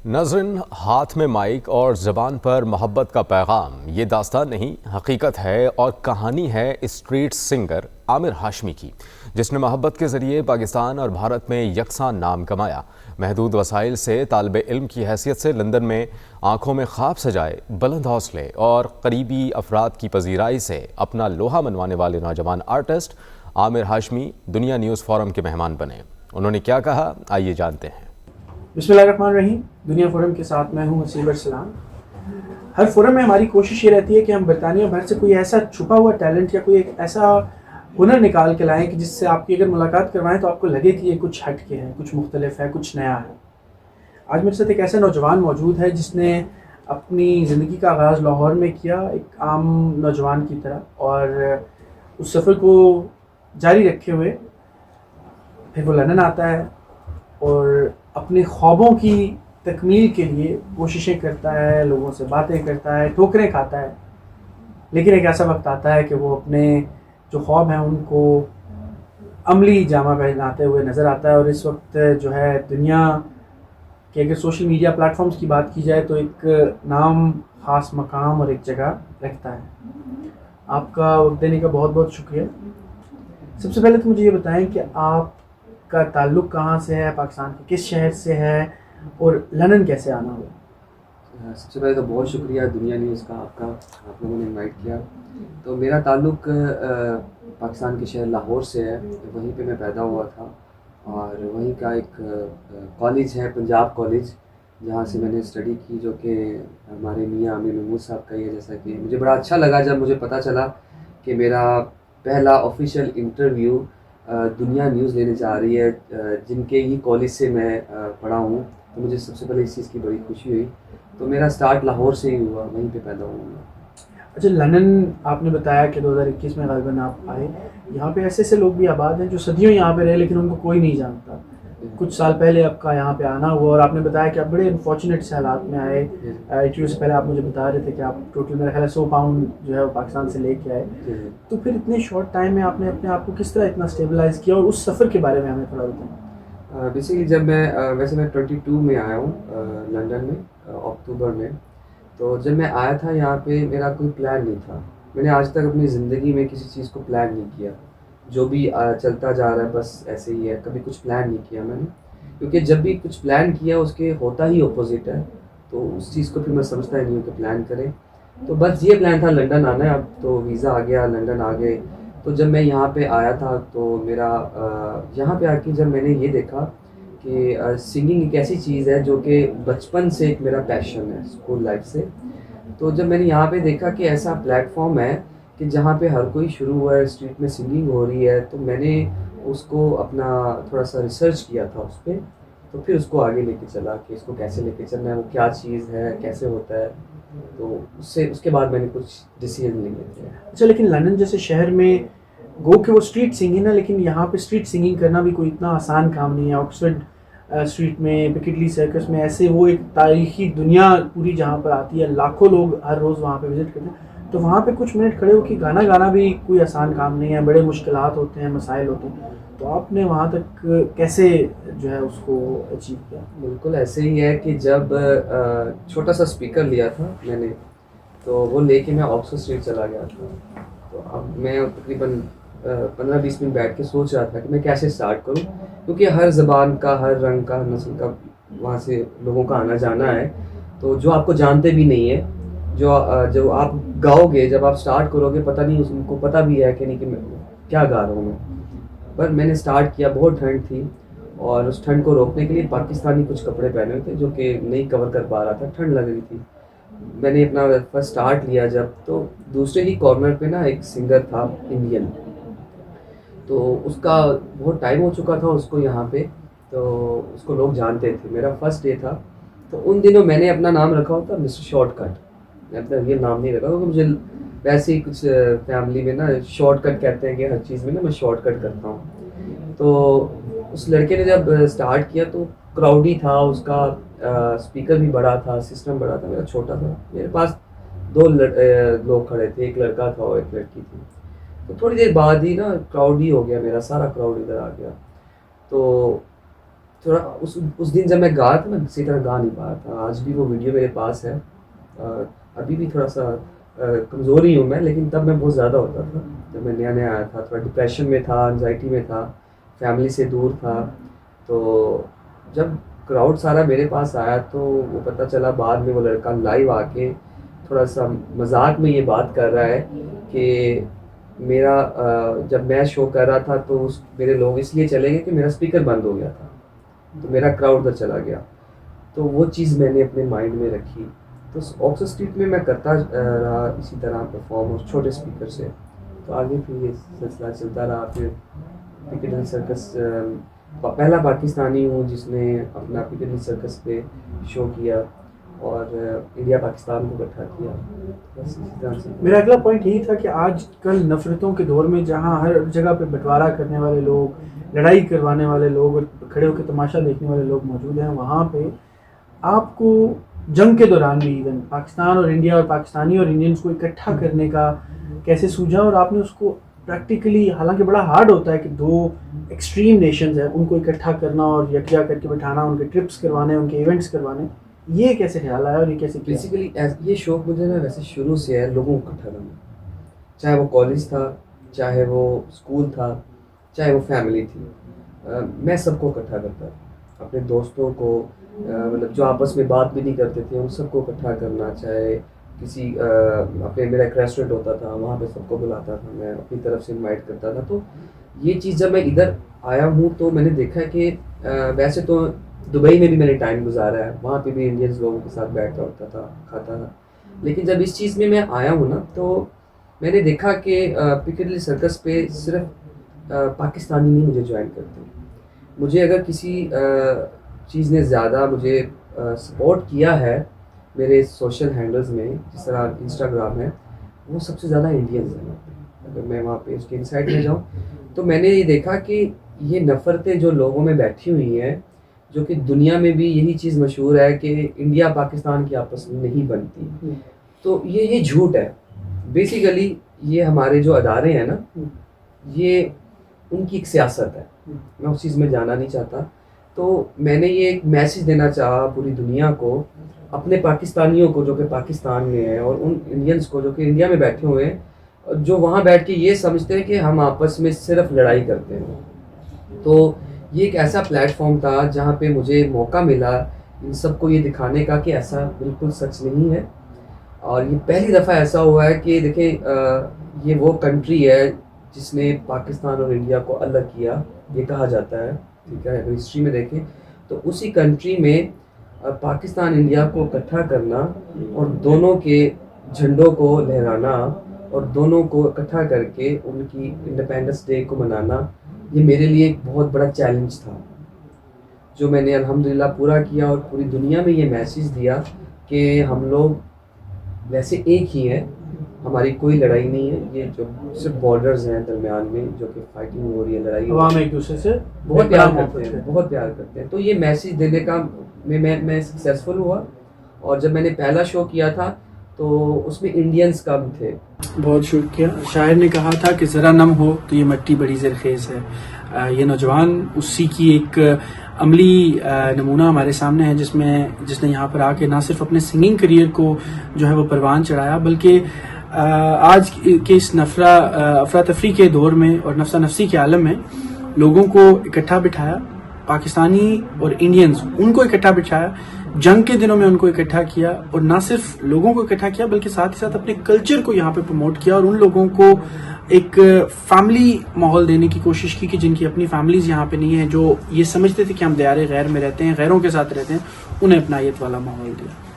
नज़रिन, हाथ में माइक और ज़बान पर मोहब्बत का पैगाम, ये दास्तान नहीं हकीकत है और कहानी है स्ट्रीट सिंगर आमिर हाशमी की, जिसने मोहब्बत के ज़रिए पाकिस्तान और भारत में यकसां नाम कमाया। महदूद वसाइल से तालिब इल्म की हैसियत से लंदन में आंखों में ख्वाब सजाए, बुलंद हौसले और करीबी अफराद की पजीराई से अपना लोहा मनवाने वाले नौजवान आर्टिस्ट आमिर हाशमी दुनिया न्यूज़ फोरम के मेहमान बने। उन्होंने क्या कहा, आइए जानते हैं। बिस्मिल्लाहिर्रहमानिर्रहीम। दुनिया फोरम के साथ मैं हूं वसीम सलाम। हर फोरम में हमारी कोशिश ये रहती है कि हम बरतानिया भर से कोई ऐसा छुपा हुआ टैलेंट या कोई एक ऐसा हुनर निकाल के लाएं कि जिससे आपकी अगर मुलाकात करवाएं तो आपको लगे कि ये कुछ हट के है, कुछ मुख्तलिफ है, कुछ नया है। आज मेरे साथ एक ऐसा नौजवान मौजूद है जिसने अपनी ज़िंदगी का आगाज़ लाहौर में किया, एक आम नौजवान की तरह, और उस सफ़र को जारी रखे हुए फिर वो लंदन आता है और अपने ख्वाबों की तकमील के लिए कोशिशें करता है, लोगों से बातें करता है, ठोकरें खाता है। लेकिन एक ऐसा वक्त आता है कि वो अपने जो ख्वाब हैं उनको अमली जामा पहनाते हुए नज़र आता है। और इस वक्त जो है दुनिया के, अगर सोशल मीडिया प्लेटफॉर्म्स की बात की जाए तो एक नाम, ख़ास मकाम और एक जगह रखता है। आपका वक्त देने का बहुत बहुत शुक्रिया। सबसे पहले तो मुझे ये बताएं कि आपका ताल्लुक़ कहाँ से है, पाकिस्तान के किस शहर से है, और लंदन कैसे आना हुआ? सबसे पहले तो बहुत शुक्रिया दुनिया न्यूज़ का, आप लोगों ने इनवाइट किया। तो मेरा ताल्लुक़ पाकिस्तान के शहर लाहौर से है। वहीं पे मैं पैदा हुआ था और वहीं का एक कॉलेज है, पंजाब कॉलेज, जहाँ से मैंने स्टडी की, जो कि हमारे मियाँ अमीर महमूद साहब का ही है। जैसा कि मुझे बड़ा अच्छा लगा जब मुझे पता चला कि मेरा पहला ऑफिशियल इंटरव्यू दुनिया न्यूज़ लेने जा रही है, जिनके ही कॉलेज से मैं पढ़ा हूँ। तो मुझे सबसे पहले इस चीज़ की बड़ी खुशी हुई। तो मेरा स्टार्ट लाहौर से ही हुआ, वहीं पे पैदा हुआ मैं। अच्छा, लंदन आपने बताया कि 2021 में ग़ालिबन आप आए। यहाँ पे ऐसे ऐसे लोग भी आबाद हैं जो सदियों यहाँ पे रहे लेकिन उनको कोई नहीं जानता। कुछ साल पहले आपका यहाँ पे आना हुआ और आपने बताया कि आप बड़े अनफॉर्चुनेट से हालात में आए। इंटरव्यू से पहले आप मुझे बता रहे थे कि आप टोटल मेरा ख्याल है 100 पाउंड जो है वो पाकिस्तान से लेके आए। तो फिर इतने शॉर्ट टाइम में आपने अपने आप को किस तरह इतना स्टेबलाइज़ किया, और उस सफ़र के बारे में हमें थोड़ा बताएं। बेसिकली जब मैं वैसे मैं 22 में आया हूँ लंदन में, अक्टूबर में। तो जब मैं आया था यहाँ पे मेरा कोई प्लान नहीं था। मैंने आज तक अपनी ज़िंदगी में किसी चीज़ को प्लान नहीं किया। जो भी चलता जा रहा है बस ऐसे ही है, कभी कुछ प्लान नहीं किया मैंने। क्योंकि जब भी कुछ प्लान किया उसके होता ही ऑपोजिट है, तो उस चीज़ को फिर मैं समझता ही नहीं हूँ कि प्लान करें। तो बस ये प्लान था लंदन आना है, अब तो वीज़ा आ गया, लंदन आ गए। तो जब मैं यहाँ पे आया था तो मेरा यहाँ पे आके जब मैंने ये देखा कि सिंगिंग एक ऐसी चीज़ है जो कि बचपन से एक मेरा पैशन है, स्कूल लाइफ से। तो जब मैंने यहाँ पे देखा कि ऐसा प्लेटफॉर्म है कि जहाँ पे हर कोई शुरू हुआ है, स्ट्रीट में सिंगिंग हो रही है, तो मैंने उसको अपना थोड़ा सा रिसर्च किया था उस पर। तो फिर उसको आगे लेके चला कि इसको कैसे लेके चलना है, वो क्या चीज़ है, कैसे होता है। तो उसके बाद मैंने कुछ डिसीजन लिए थे। अच्छा, लेकिन लंदन जैसे शहर में गो के वो स्ट्रीट सिंगिंग है, लेकिन यहाँ पे स्ट्रीट सिंगिंग करना भी कोई इतना आसान काम नहीं है। ऑक्सफोर्ड स्ट्रीट में, पिकेडली सर्कस में, ऐसे वो एक तारीखी दुनिया पूरी जहाँ पर आती है, लाखों लोग हर रोज़ वहाँ पे विज़िट करते हैं। तो वहाँ पे कुछ मिनट खड़े होकर गाना गाना भी कोई आसान काम नहीं है, बड़े मुश्किलात होते हैं, मसाइल होते हैं। तो आपने वहाँ तक कैसे जो है उसको अचीव किया? बिल्कुल ऐसे ही है कि जब छोटा सा स्पीकर लिया था मैंने, तो वो लेके मैं ऑक्सफोर्ड स्ट्रीट चला गया था। तो अब मैं तकरीबन 15-20 मिनट बैठ के सोच रहा था कि मैं कैसे स्टार्ट करूं, क्योंकि हर ज़बान का, हर रंग का, नस्ल का वहाँ से लोगों का आना जाना है। तो जो आपको जानते भी नहीं है, जो आप गाओगे, जब आप स्टार्ट करोगे पता नहीं उनको पता भी है कि नहीं कि मैं क्या गा रहा हूँ मैं। पर मैंने स्टार्ट किया, बहुत ठंड थी और उस ठंड को रोकने के लिए पाकिस्तानी कुछ कपड़े पहने हुए थे जो कि नहीं कवर कर पा रहा था, ठंड लग रही थी। मैंने अपना फर्स्ट स्टार्ट लिया जब, तो दूसरे ही कॉर्नर पे ना एक सिंगर था इंडियन, तो उसका बहुत टाइम हो चुका था उसको यहाँ पे, तो उसको लोग जानते थे। मेरा फर्स्ट डे था, तो उन दिनों मैंने अपना नाम रखा होता मिस्टर शॉर्टकट। मैं अपना रियल नाम नहीं रखा क्योंकि मुझे वैसे ही कुछ फैमिली में ना शॉर्टकट कहते हैं कि हर चीज़ में ना मैं शॉर्टकट करता हूँ। तो उस लड़के ने जब स्टार्ट किया तो क्राउडी था, उसका स्पीकर भी बड़ा था, सिस्टम बड़ा था, मेरा छोटा था। मेरे पास दो लोग खड़े थे, एक लड़का था और एक लड़की थी। तो थोड़ी देर बाद ही ना क्राउड ही हो गया, मेरा सारा क्राउड इधर आ गया। तो थोड़ा उस दिन जब मैं गा था, मैं किसी तरह गा नहीं पा रहा था। आज भी वो वीडियो मेरे पास है। अभी भी थोड़ा सा कमज़ोर ही हूँ मैं, लेकिन तब मैं बहुत ज़्यादा होता था जब मैं नया नया आया था। थोड़ा डिप्रेशन में था, एंजाइटी में था, फैमिली से दूर था। तो जब क्राउड सारा मेरे पास आया तो वो पता चला बाद में वो लड़का लाइव आके थोड़ा सा मजाक में ये बात कर रहा है कि मेरा जब मैं शो कर रहा था तो मेरे लोग इसलिए चले गए कि मेरा स्पीकर बंद हो गया था, तो मेरा क्राउड उधर चला गया। तो वो चीज़ मैंने अपने माइंड में रखी। तो ऑक्सफोर्ड स्ट्रीट में मैं करता रहा इसी तरह परफॉर्म उस छोटे स्पीकर से। तो आगे फिर ये सिलसिला चलता रहा। फिर पिकेडिली सर्कस, पहला पाकिस्तानी हूँ जिसने अपना पिकेडिली सर्कस पे शो किया और इंडिया पाकिस्तान को इकट्ठा किया। बस इसी तरह से मेरा अगला पॉइंट यही था कि आजकल नफरतों के दौर में जहाँ हर जगह पे बंटवारा करने वाले लोग, लड़ाई करवाने वाले लोग और खड़े होकर तमाशा देखने वाले लोग मौजूद हैं, वहाँ पे आपको जंग के दौरान भी इवन पाकिस्तान और इंडिया और पाकिस्तानी और इंडियंस को इकट्ठा करने का कैसे सूझा, और आपने उसको प्रैक्टिकली, हालांकि बड़ा हार्ड होता है कि दो एक्सट्रीम नेशंस हैं उनको इकट्ठा करना और यकजा करके बिठाना, उनके ट्रिप्स करवाने, उनके इवेंट्स करवाने, ये कैसे ख्याल आया और ये कैसे किया? बेसिकली ये शौक मुझे ना वैसे शुरू से है, लोगों को इकट्ठा करना। चाहे वो कॉलेज था, चाहे वो स्कूल था, चाहे वो फैमिली थी, मैं सबको इकट्ठा करता, अपने दोस्तों को, मतलब जो आपस में बात भी नहीं करते थे उन सबको इकट्ठा करना। चाहे किसी अपने, मेरा एक रेस्टोरेंट होता था, वहाँ पे सबको बुलाता था, मैं अपनी तरफ से इनवाइट करता था। तो ये चीज़ जब मैं इधर आया हूँ तो मैंने देखा कि वैसे तो दुबई में भी मैंने टाइम गुजारा है, वहाँ पे भी इंडियंस लोगों के साथ बैठता होता था, खाता था। लेकिन जब इस चीज़ में मैं आया हूँ ना, तो मैंने देखा कि पिकेडिली सर्कस पे सिर्फ पाकिस्तानी नहीं मुझे ज्वाइन करते। मुझे अगर किसी चीज़ ने ज़्यादा मुझे सपोर्ट किया है मेरे सोशल हैंडल्स में, जिस तरह इंस्टाग्राम है, वो सबसे ज़्यादा इंडियंस हैं। अगर मैं वहाँ पे उसके इनसाइड में जाऊँ तो मैंने ये देखा कि ये नफ़रतें जो लोगों में बैठी हुई हैं, जो कि दुनिया में भी यही चीज़ मशहूर है कि इंडिया पाकिस्तान की आपस में नहीं बनती, तो ये झूठ है। बेसिकली ये हमारे जो अदारे हैं ना, ये उनकी एक सियासत है। मैं उस चीज़ में जाना नहीं चाहता। तो मैंने ये एक मैसेज देना चाहा पूरी दुनिया को, अपने पाकिस्तानियों को जो कि पाकिस्तान में हैं, और उन इंडियंस को जो कि इंडिया में बैठे हुए हैं, जो वहाँ बैठ के ये समझते हैं कि हम आपस में सिर्फ लड़ाई करते हैं। तो ये एक ऐसा प्लेटफॉर्म था जहाँ पे मुझे मौका मिला इन सबको ये दिखाने का कि ऐसा बिल्कुल सच नहीं है। और ये पहली दफ़ा ऐसा हुआ है कि देखें, ये वो कंट्री है जिसने पाकिस्तान और इंडिया को अलग किया, ये कहा जाता है, ठीक है। अगर हिस्ट्री में देखें तो उसी कंट्री में पाकिस्तान इंडिया को इकट्ठा करना और दोनों के झंडों को लहराना और दोनों को इकट्ठा करके उनकी इंडिपेंडेंस डे को मनाना, ये मेरे लिए एक बहुत बड़ा चैलेंज था, जो मैंने अल्हम्दुलिल्लाह पूरा किया और पूरी दुनिया में ये मैसेज दिया कि हम लोग वैसे एक ही हैं, हमारी कोई लड़ाई नहीं है। ये जो सिर्फ बॉर्डर्स हैं दरमियान में जो कि फाइटिंग हो रही है, लड़ाई, हम एक दूसरे से बहुत प्यार करते हैं, बहुत प्यार करते हैं। तो ये मैसेज देने का मैं सक्सेसफुल हुआ। और जब मैंने पहला शो किया था तो उसमें इंडियंस कम थे। बहुत शुक्रिया। शायर ने कहा था कि ज़रा नम हो तो ये मिट्टी बड़ी ज़रखेज़ है। ये नौजवान उसी की एक अमली नमूना हमारे सामने है, जिसने यहाँ पर आके ना सिर्फ अपने सिंगिंग करियर को जो है वो परवान चढ़ाया, बल्कि आज के इस अफरा तफरी के दौर में और नफ्सा नफसी के आलम में लोगों को इकट्ठा बिठाया, पाकिस्तानी और इंडियंस उनको इकट्ठा बिठाया, जंग के दिनों में उनको इकट्ठा किया, और ना सिर्फ लोगों को इकट्ठा किया बल्कि साथ ही साथ अपने कल्चर को यहाँ पे प्रमोट किया और उन लोगों को एक फैमिली माहौल देने की कोशिश की कि जिनकी अपनी फैमिलीज यहाँ पे नहीं है, जो ये समझते थे कि हम दयारे गैर में रहते हैं, गैरों के साथ रहते हैं, उन्हें अपनायत वाला माहौल दिया।